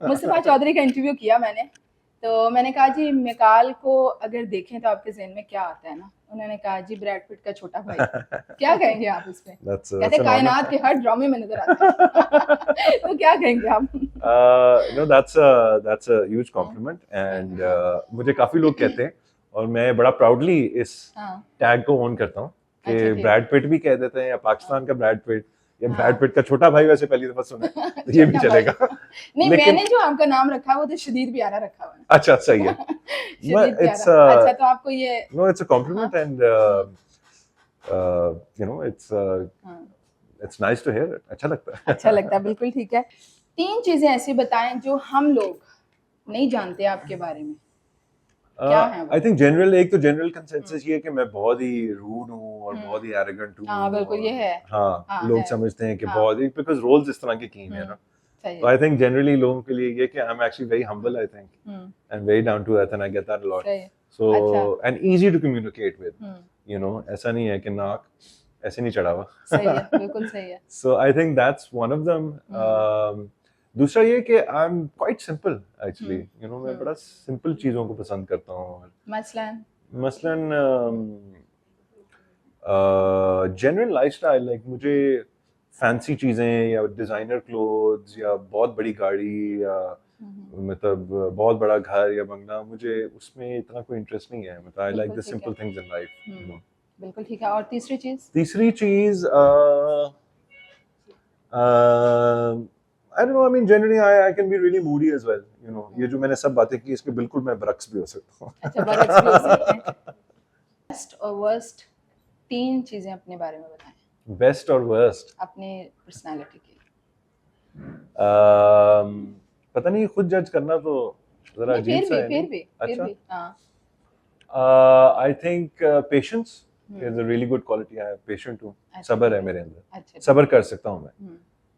मुस्तफा चौधरी का इंटरव्यू किया मैंने, तो मैंने कहा जी मिकाल को अगर देखें तो आपके ज़हन में क्या आता है ना? उन्होंने कहा जी ब्रैड पिट का छोटा भाई। क्या कहेंगे आप इस पे? कहते an honor. कायनात के हर ड्रामे में नजर आता है। तो क्या कहेंगे आप? No, that's a huge compliment and मुझे काफी लोग कहते हैं और मैं बड़ा प्राउडली इस हाँ टैग को ओन करता हूँ कि अच्छा ठीक ब्रैड पिट भी कह देते हैं या पाकिस्तान का ब्रैड पिट या हाँ ब्रैड पिट का छोटा भाई वैसे पहली दफा सुना है तो ये भी छोटा भाई। चलेगा नहीं लेकिन मैंने जो आपका नाम रखा है वो तो शदीद प्यारा रखा हुआ है। अच्छा सही है शदीद इट्स प्यारा। अच्छा तो आपको ये नो इट्स अ हाँ कॉम्प्लीमेंट एंड यू नो हाँ इट्स नाइस टू हियर अच्छा लगता है अच्छा लगता है, बिल्कुल ठीक है। 3 चीजें ऐसी बताएं जो हम लोग नहीं जानते आपके बारे में, क्या है आई वो? थिंक जनरल एक तो जनरल कंसेंसस ये है कि मैं बहुत ही रूड हूँ और बहुत ही एरोगेंट हाँ हूँ बिल्कुल ये और है। हाँ हाँ लोग है। समझते हैं कि हाँ बहुत ही बिकॉज रोल्स इस तरह के कीन है ना सही तो है। आई थिंक जनरली लोगों के लिए ये कि I am actually very humble I think and very down to earth and I get that a lot सही है। सो अच्छा and easy to communicate with you know ऐसा नहीं है कि नाक ऐसे नहीं चढ़ा हुआ सही है, बिल्कुल सही है। So I think that's one of them दूसरा ये कि I am quite simple actually you know मैं बड़ा सिंपल चीजों को पसंद करता हूँ मसलन मसलन जनरल लाइफस्टाइल लाइक मुझे फैंसी चीजें या डिजाइनर क्लोथ्स या बहुत बड़ी गाड़ी या मतलब बहुत बड़ा घर या बंगला मुझे उसमें इतना कोई इंटरेस्ट नहीं है मतलब आई लाइक बिल्कुल द ठीक है। Simple things in life you know बिल्कुल ठीक है। और तीसरी चीज? तीसरी चीज I don't know I mean generally I can be really moody as well you know ये जो मैंने सब बातें की इसके बिल्कुल मैं बरक्स भी हो सकता अच्छा बरअक्स भी हो सकते हैं। हूँ बेस्ट और वर्स्ट 3 चीजें अपने बारे में बताएं, बेस्ट और वर्स्ट अपनी पर्सनालिटी की। पता नहीं खुद जज करना तो जरा नहीं अजीब सा है नहीं फिर अच्छा भी हाँ। I think patience is a really good quality I patient हूँ अच्छा सब्र ठीक है है। मेरे अंदर अच्छा ठीक सब्र है। कर सकता हूँ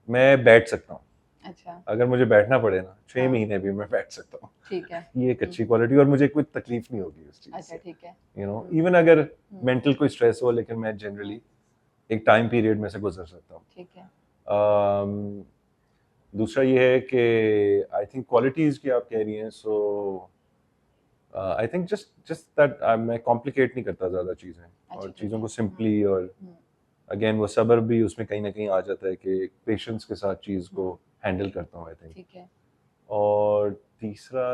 मैं बैठ सकता हूँ अच्छा अगर मुझे बैठना पड़े ना 6 हाँ महीने भी मैं बैठ सकता हूँ ठीक है। ये एक अच्छी क्वालिटी और मुझे कोई तकलीफ नहीं होगी उस चीज अच्छा से ठीक है। यू नो इवन अगर मेंटल कोई स्ट्रेस हो लेकिन मैं जनरली एक टाइम पीरियड में से गुजर सकता हूँ ठीक है। दूसरा ये है कि आई थिंक क्वालिटीज की आप कह रही हैं so I think just just that मैं कॉम्प्लिकेट नहीं करता ज़्यादा चीज़ें अच्छा और ठीक चीज़ों है। को सिंपली और अगेन वो सब्र भी उसमें कहीं ना कहीं आ जाता है कि पेशेंस के साथ चीज़ को हैंडल करता हूँ आई थिंक ठीक है। और तीसरा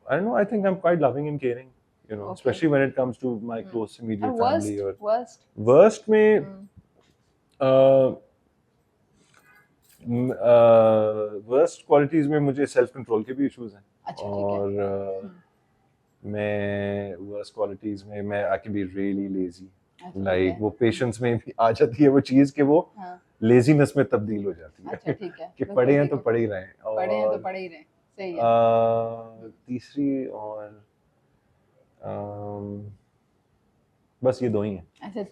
I don't know I think I'm quite loving and caring you know okay. especially when it comes to my close और immediate family वर्स्ट और वर्स्ट? worst में वर्स्ट क्वालिटीज में मुझे सेल्फ कंट्रोल के भी इश्यूज हैं अच्छा ठीक है। और मैं वर्स्ट क्वालिटीज में मैं आई कैन बी रियली लेजी अच्छा ठीक लाइक है। वो पेशेंस में भी आ जाती है वो चीज कि वो हाँ लेजीनेस में तब्दील हो जाती अच्छा है ठीक है। कि बिल्कुल पढ़े हैं ठीक तो है। पढ़े ही रहें पढ़े हैं तो और पढ़े ही रहे, सही है। तीसरी और बस ये दो ही हैं अच्छा